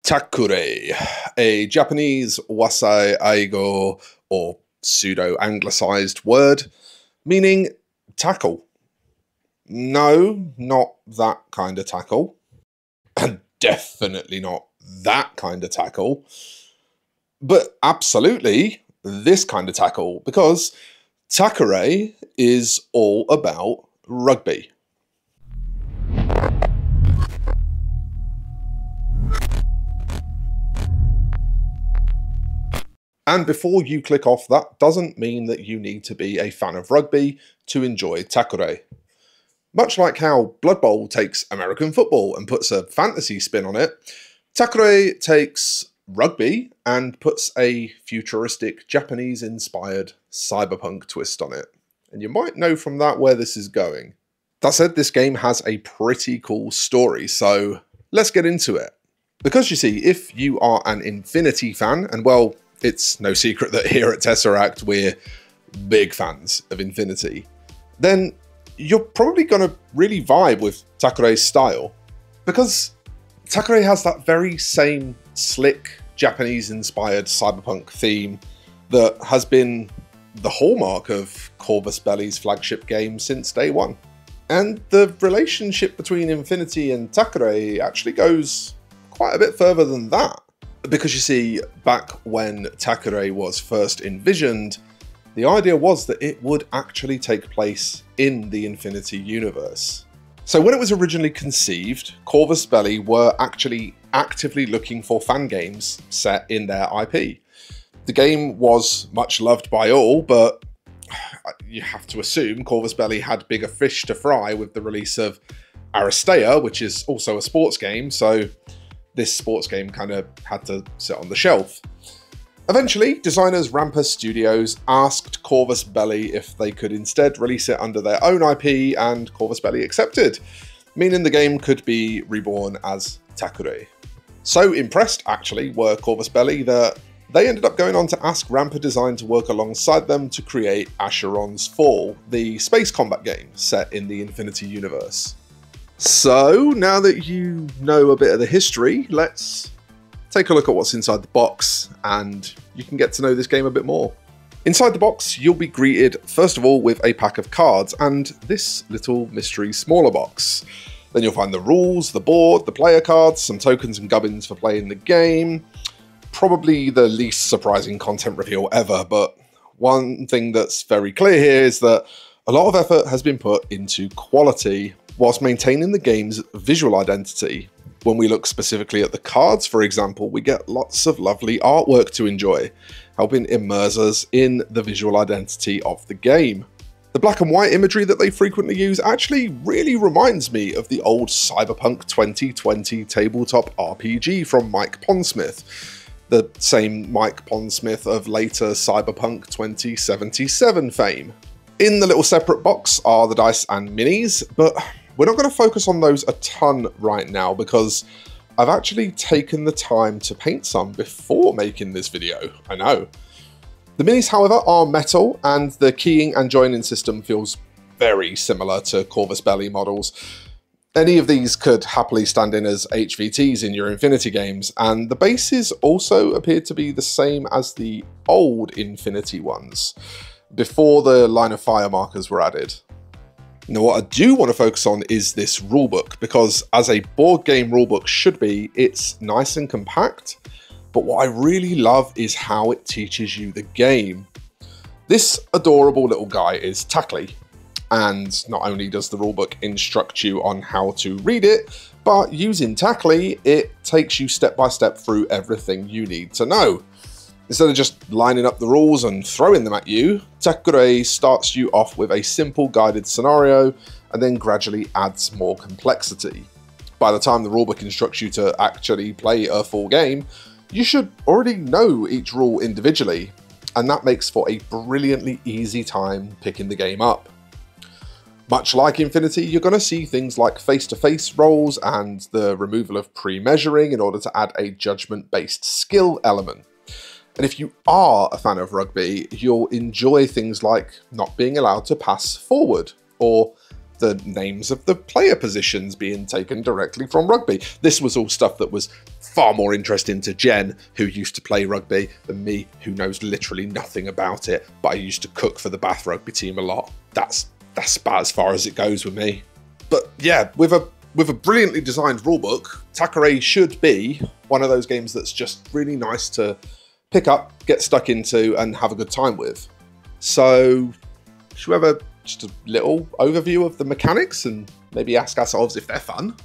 Takkure, a Japanese wasai aigo or pseudo-anglicized word meaning tackle. No, not that kind of tackle. And definitely not that kind of tackle. But absolutely this kind of tackle, because Takkure is all about rugby. And before you click off, that doesn't mean that you need to be a fan of rugby to enjoy Takkure. Much like how Blood Bowl takes American football and puts a fantasy spin on it, Takkure takes rugby and puts a futuristic Japanese-inspired cyberpunk twist on it. And you might know from that where this is going. That said, this game has a pretty cool story, so let's get into it. Because you see, if you are an Infinity fan, and well, it's no secret that here at Tesseract we're big fans of Infinity, then you're probably going to really vibe with Takkure's style. Because Takkure has that very same slick, Japanese-inspired cyberpunk theme that has been the hallmark of Corvus Belli's flagship game since day one. And the relationship between Infinity and Takkure actually goes quite a bit further than that. Because you see, back when Takkure was first envisioned, the idea was that it would actually take place in the Infinity universe. So when it was originally conceived, Corvus Belli were actually actively looking for fan games set in their IP. The game was much loved by all, but you have to assume Corvus Belli had bigger fish to fry with the release of Aristea, which is also a sports game, so this sports game kind of had to sit on the shelf. Eventually, designers Rampa Studios asked Corvus Belli if they could instead release it under their own IP, and Corvus Belli accepted, meaning the game could be reborn as Takkure. So impressed, actually, were Corvus Belli that they ended up going on to ask Rampa Design to work alongside them to create Acheron's Fall, the space combat game set in the Infinity universe. So, now that you know a bit of the history, let's take a look at what's inside the box, and you can get to know this game a bit more. Inside the box, you'll be greeted, first of all, with a pack of cards and this little mystery smaller box. Then you'll find the rules, the board, the player cards, some tokens and gubbins for playing the game. Probably the least surprising content reveal ever, but one thing that's very clear here is that a lot of effort has been put into quality, whilst maintaining the game's visual identity. When we look specifically at the cards, for example, we get lots of lovely artwork to enjoy, helping immerse us in the visual identity of the game. The black and white imagery that they frequently use actually really reminds me of the old Cyberpunk 2020 tabletop RPG from Mike Pondsmith, the same Mike Pondsmith of later Cyberpunk 2077 fame. In the little separate box are the dice and minis, but we're not going to focus on those a ton right now because I've actually taken the time to paint some before making this video, I know. The minis, however, are metal, and the keying and joining system feels very similar to Corvus Belli models. Any of these could happily stand in as HVTs in your Infinity games, and the bases also appear to be the same as the old Infinity ones, before the line of fire markers were added. Now, what I do want to focus on is this rulebook, because as a board game rulebook should be, it's nice and compact, but what I really love is how it teaches you the game. This adorable little guy is Takkure, and not only does the rulebook instruct you on how to read it, but using Takkure, it takes you step by step through everything you need to know. Instead of just lining up the rules and throwing them at you, Takkure starts you off with a simple guided scenario and then gradually adds more complexity. By the time the rulebook instructs you to actually play a full game, you should already know each rule individually, and that makes for a brilliantly easy time picking the game up. Much like Infinity, you're going to see things like face-to-face rolls and the removal of pre-measuring in order to add a judgment-based skill element. And if you are a fan of rugby, you'll enjoy things like not being allowed to pass forward, or the names of the player positions being taken directly from Rugby. This was all stuff that was far more interesting to Jen, who used to play rugby, than me, who knows literally nothing about it, but I used to cook for the Bath rugby team a lot. That's about as far as it goes with me. But yeah, with a brilliantly designed rulebook, Takkure should be one of those games that's just really nice to pick up, get stuck into, and have a good time with. So, should we have just a little overview of the mechanics and maybe ask ourselves if they're fun?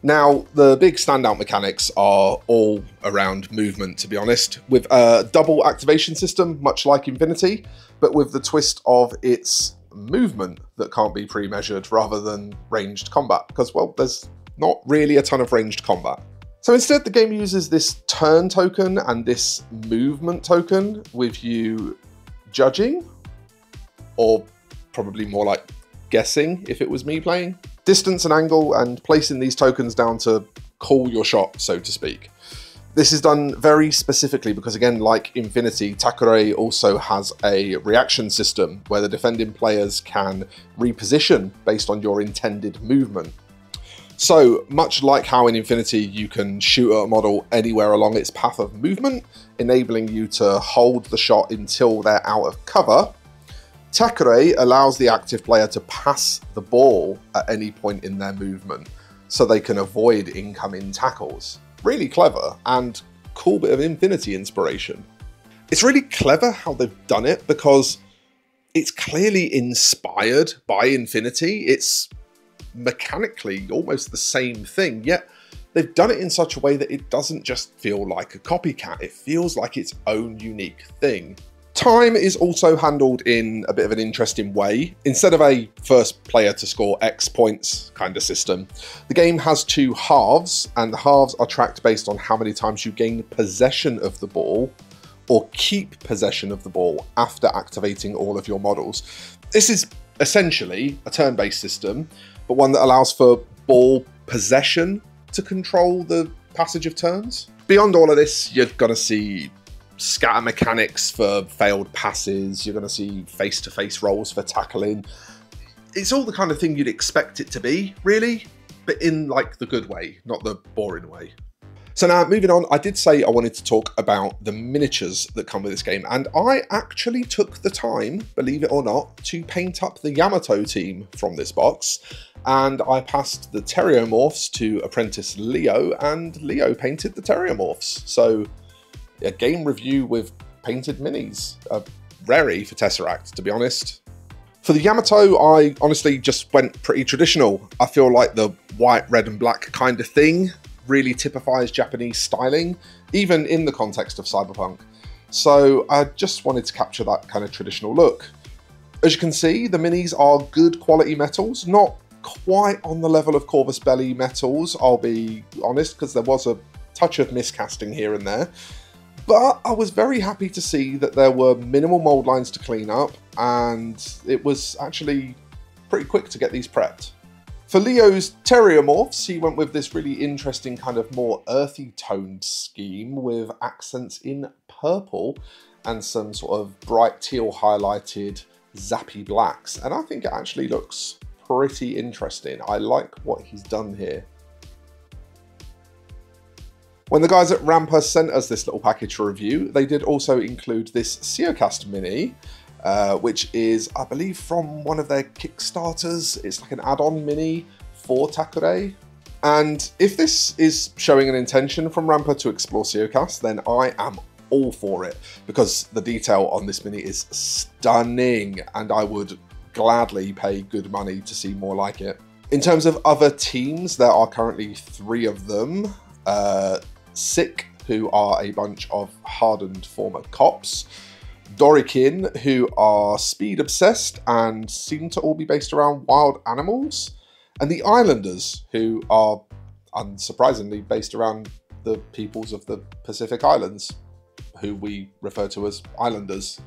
Now, the big standout mechanics are all around movement, to be honest, with a double activation system, much like Infinity, but with the twist of its movement that can't be pre-measured rather than ranged combat, because, well, there's not really a ton of ranged combat. So instead, the game uses this turn token and this movement token with you judging, or probably more like guessing if it was me playing, distance and angle, and placing these tokens down to call your shot, so to speak. This is done very specifically because, again, like Infinity, Takkure also has a reaction system where the defending players can reposition based on your intended movement. So, much like how in Infinity you can shoot at a model anywhere along its path of movement, enabling you to hold the shot until they're out of cover, Takkure allows the active player to pass the ball at any point in their movement, so they can avoid incoming tackles. Really clever, and cool bit of Infinity inspiration. It's really clever how they've done it, because it's clearly inspired by Infinity. It's mechanically almost the same thing, yet they've done it in such a way that it doesn't just feel like a copycat, it feels like its own unique thing. Time is also handled in a bit of an interesting way. Instead of a first player to score X points kind of system, the game has two halves, and the halves are tracked based on how many times you gain possession of the ball or keep possession of the ball after activating all of your models. This is essentially a turn-based system, but one that allows for ball possession to control the passage of turns. Beyond all of this, you're going to see scatter mechanics for failed passes, you're going to see face-to-face rolls for tackling. It's all the kind of thing you'd expect it to be, really, but in like the good way, not the boring way. So now, moving on, I did say I wanted to talk about the miniatures that come with this game, and I actually took the time, believe it or not, to paint up the Yamato team from this box, and I passed the Teriomorphs to apprentice Leo, and Leo painted the Teriomorphs. So a game review with painted minis. Rarey for Tesseract, to be honest. For the Yamato, I honestly just went pretty traditional. I feel like the white, red and black kind of thing really typifies Japanese styling, even in the context of cyberpunk. So I just wanted to capture that kind of traditional look. As you can see, the minis are good quality metals, not quite on the level of Corvus Belli metals, I'll be honest, because there was a touch of miscasting here and there. But I was very happy to see that there were minimal mold lines to clean up, and it was actually pretty quick to get these prepped. For Leo's Teriomorphs, he went with this really interesting kind of more earthy toned scheme with accents in purple and some sort of bright teal highlighted zappy blacks. And I think it actually looks pretty interesting. I like what he's done here. When the guys at Rampa sent us this little package for review, they did also include this Seocast mini, which is, I believe, from one of their Kickstarters. It's like an add-on mini for Takkure. And if this is showing an intention from Rampa to explore Seocast, then I am all for it, because the detail on this mini is stunning, and I would gladly pay good money to see more like it. In terms of other teams, there are currently 3 of them. Sick, who are a bunch of hardened former cops, Dorikin, who are speed obsessed and seem to all be based around wild animals, and the Islanders, who are unsurprisingly based around the peoples of the Pacific Islands, who we refer to as Islanders.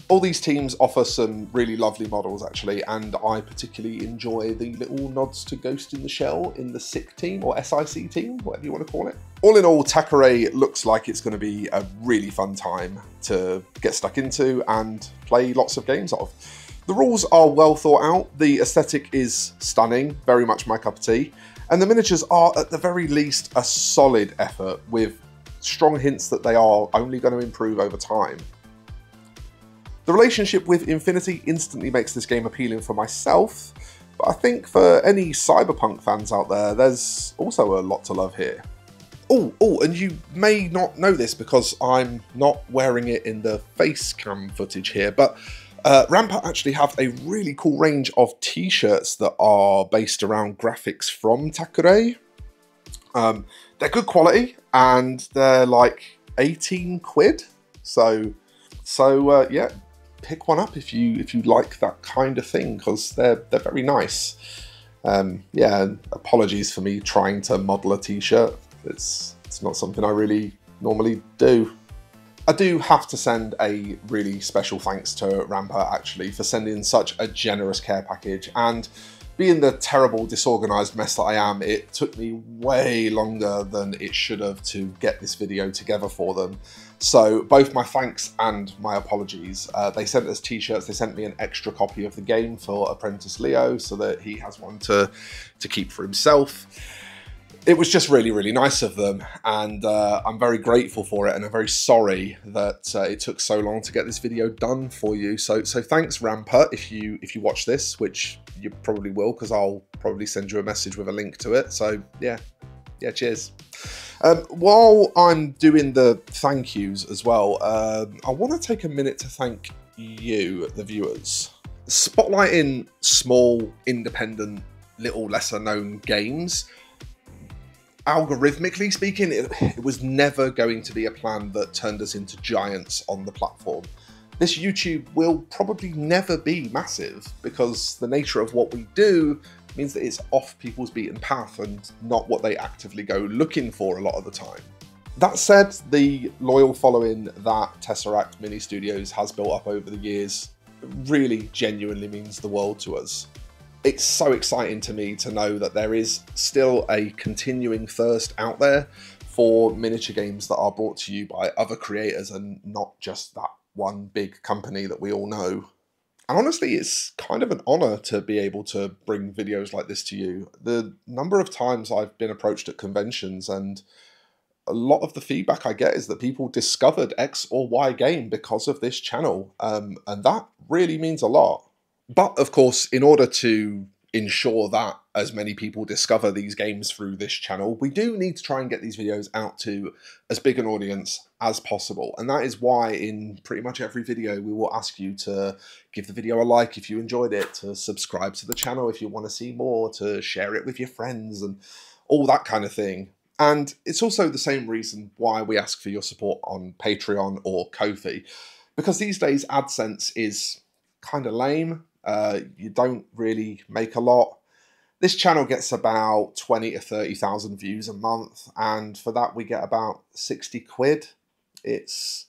All these teams offer some really lovely models, actually, and I particularly enjoy the little nods to Ghost in the Shell in the SICK team, or SIC team, whatever you want to call it. All in all, Takkure looks like it's going to be a really fun time to get stuck into and play lots of games of. The rules are well thought out, the aesthetic is stunning, very much my cup of tea, and the miniatures are at the very least a solid effort with strong hints that they are only going to improve over time. The relationship with Infinity instantly makes this game appealing for myself, but I think for any Cyberpunk fans out there, there's also a lot to love here. Oh, and you may not know this because I'm not wearing it in the face cam footage here, but Rampart actually have a really cool range of t-shirts that are based around graphics from Takkure. They're good quality and they're like 18 quid. So yeah, pick one up if you like that kind of thing, because they're very nice. Yeah, and apologies for me trying to model a t-shirt. It's not something I really normally do. I do have to send a really special thanks to Rampart actually for sending such a generous care package, and being the terrible disorganized mess that I am, it took me way longer than it should have to get this video together for them. So both my thanks and my apologies. They sent us t-shirts, they sent me an extra copy of the game for Apprentice Leo so that he has one to keep for himself. It was just really, really nice of them, and I'm very grateful for it, and I'm very sorry that it took so long to get this video done for you. So thanks, Rampart, if you watch this, which you probably will, because I'll probably send you a message with a link to it. So yeah, cheers. While I'm doing the thank yous as well, I want to take a minute to thank you, the viewers. Spotlighting small, independent, little lesser known games, algorithmically speaking, it was never going to be a plan that turned us into giants on the platform. This YouTube will probably never be massive because the nature of what we do means that it's off people's beaten path and not what they actively go looking for a lot of the time. That said, the loyal following that Tesseract Mini Studios has built up over the years really genuinely means the world to us. It's so exciting to me to know that there is still a continuing thirst out there for miniature games that are brought to you by other creators and not just that one big company that we all know. And honestly, it's kind of an honor to be able to bring videos like this to you. The number of times I've been approached at conventions, and a lot of the feedback I get is that people discovered X or Y game because of this channel, and that really means a lot. But of course, in order to ensure that as many people discover these games through this channel, we do need to try and get these videos out to as big an audience as possible. And that is why in pretty much every video, we will ask you to give the video a like if you enjoyed it, to subscribe to the channel if you want to see more, to share it with your friends and all that kind of thing. And it's also the same reason why we ask for your support on Patreon or Ko-fi, because these days AdSense is kind of lame. You don't really make a lot. This channel gets about 20 to 30,000 views a month, and for that we get about 60 quid. It's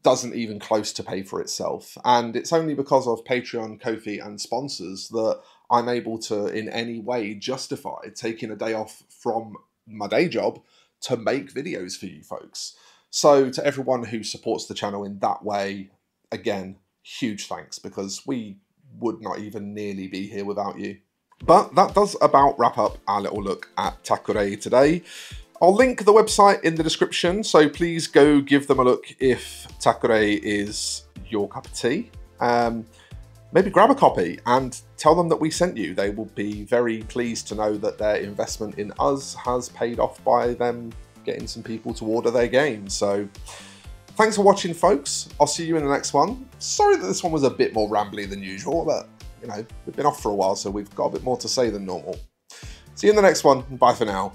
doesn't even close to pay for itself, and it's only because of Patreon, Ko-fi and sponsors that I'm able to in any way justify taking a day off from my day job to make videos for you folks. So to everyone who supports the channel in that way, again, huge thanks, because we would not even nearly be here without you. But that does about wrap up our little look at Takkure today. I'll link the website in the description, so please go give them a look if Takkure is your cup of tea. Maybe grab a copy and tell them that we sent you. They will be very pleased to know that their investment in us has paid off by them getting some people to order their games. So thanks for watching, folks. I'll see you in the next one. Sorry that this one was a bit more rambly than usual, but you know, we've been off for a while, so we've got a bit more to say than normal. See you in the next one. Bye for now.